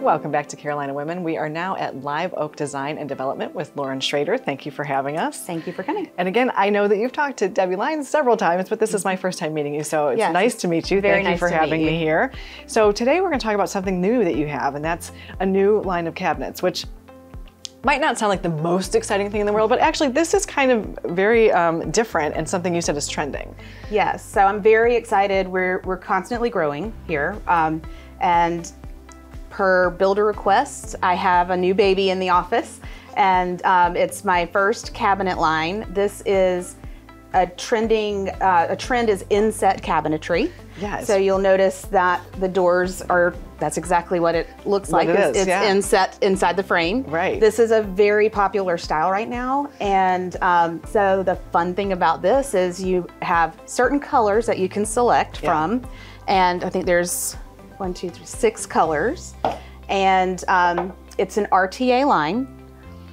Welcome back to Carolina Women. We are now at Live Oak Design and Development with Lauren Schroeder. Thank you for having us. Thank you for coming. And again, I know that you've talked to Debbie Lyons several times, but this is my first time meeting you, so it's nice to meet you. Thank you for having me here. So today we're going to talk about something new that you have, and that's a new line of cabinets, which might not sound like the most exciting thing in the world, but actually this is kind of very different and something you said is trending. Yes, so I'm very excited. We're constantly growing here, and per builder request, I have a new baby in the office, and it's my first cabinet line. This is a trend is inset cabinetry. Yes. So you'll notice that the doors are, that's exactly what it looks like. It's inset inside the frame. Right. This is a very popular style right now. And so the fun thing about this is you have certain colors that you can select from. And I think there's 1, 2, 3, 6 colors. And it's an RTA line.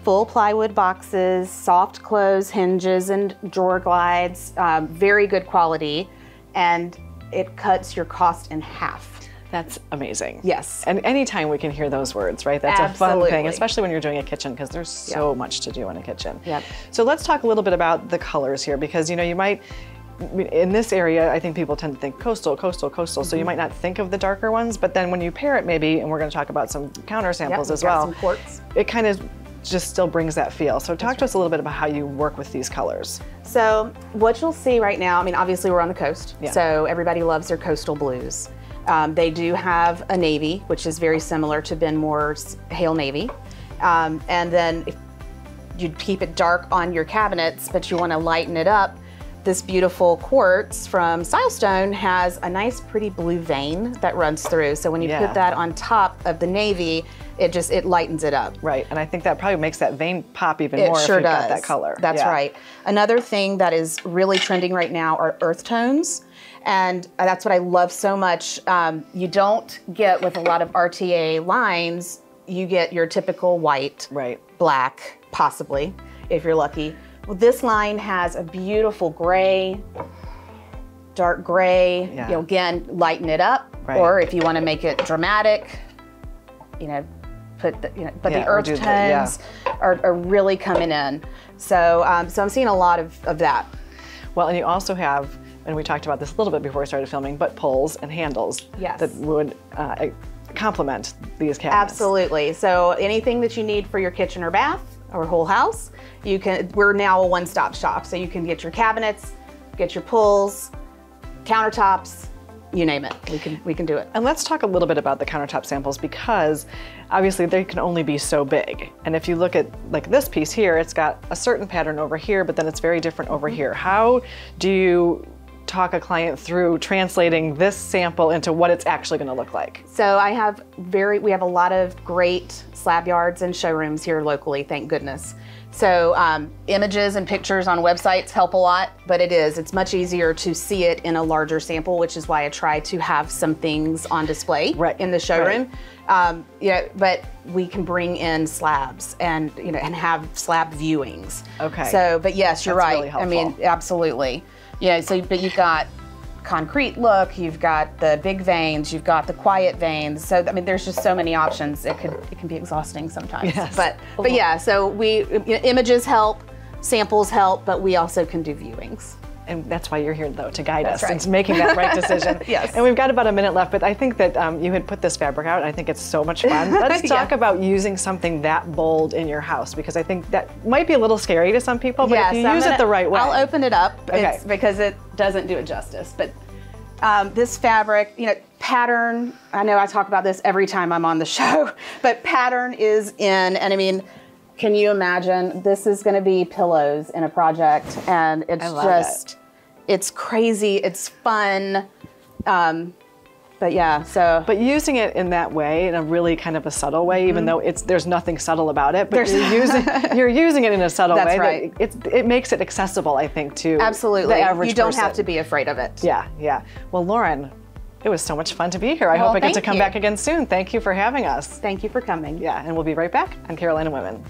Full plywood boxes, soft close hinges and drawer glides, very good quality, and it cuts your cost in half. That's amazing. Yes. And anytime we can hear those words, right? That's a fun thing, especially when you're doing a kitchen, because there's so much to do in a kitchen. Yep. So let's talk a little bit about the colors here, because you know, you might, in this area, I think people tend to think coastal, so you might not think of the darker ones, but then when you pair it maybe, and we're going to talk about some counter samples as well, some quartz. It kind of just still brings that feel. So talk to us a little bit about how you work with these colors. So what you'll see right now, I mean, obviously we're on the coast, so everybody loves their coastal blues. They do have a navy, which is very similar to Ben Moore's Hail Navy. And then if you'd keep it dark on your cabinets, but you want to lighten it up, this beautiful quartz from Silestone has a nice pretty blue vein that runs through. So when you put that on top of the navy, it lightens it up. Right, and I think that probably makes that vein pop even more if you've got that color. That's right. Another thing that is really trending right now are earth tones. And that's what I love so much. You don't get with a lot of RTA lines, you get your typical white, black, possibly, if you're lucky. Well, this line has a beautiful gray, dark gray, you know, again, lighten it up. Or if you want to make it dramatic, you know, put the, but the earth tones are really coming in. So, so I'm seeing a lot of that. Well, and you also have, and we talked about this a little bit before we started filming, butt pulls and handles that would complement these cabinets. Absolutely. So anything that you need for your kitchen or bath or whole house, you can. We're now a one-stop shop, so you can get your cabinets, get your pulls, countertops, you name it. We can do it. And let's talk a little bit about the countertop samples, because obviously they can only be so big. And if you look at like this piece here, it's got a certain pattern over here, but then it's very different over here. How do you talk a client through translating this sample into what it's actually going to look like? So we have a lot of great slab yards and showrooms here locally, thank goodness. So images and pictures on websites help a lot, but it's much easier to see it in a larger sample, which is why I try to have some things on display in the showroom. But we can bring in slabs and and have slab viewings. Okay. So, but yes, you're right. Really helpful. I mean, absolutely. Yeah. So, but you've got concrete look, you've got the big veins, you've got the quiet veins. So I mean, there's just so many options. It can be exhausting sometimes. Yes. But yeah, so images help, samples help, but we also can do viewings. And that's why you're here, though, to guide us into making that right decision. Yes. And we've got about a minute left, but I think that you had put this fabric out, and I think it's so much fun. Let's talk about using something that bold in your house, because I think that might be a little scary to some people, but if you use it the right way. I'll open it up because it doesn't do it justice. But this fabric, pattern, I know I talk about this every time I'm on the show, but pattern is in, and I mean, can you imagine? This is going to be pillows in a project, and it's crazy. It's fun. But yeah, so. But using it in that way, in a really kind of a subtle way, even though there's nothing subtle about it, but you're using it in a subtle way. That's right. It makes it accessible, I think, to the average person. You don't have to be afraid of it. Yeah, yeah. Well, Lauren, it was so much fun to be here. I hope I get to come back again soon. Thank you for having us. Thank you for coming. Yeah, and we'll be right back on Carolina Women.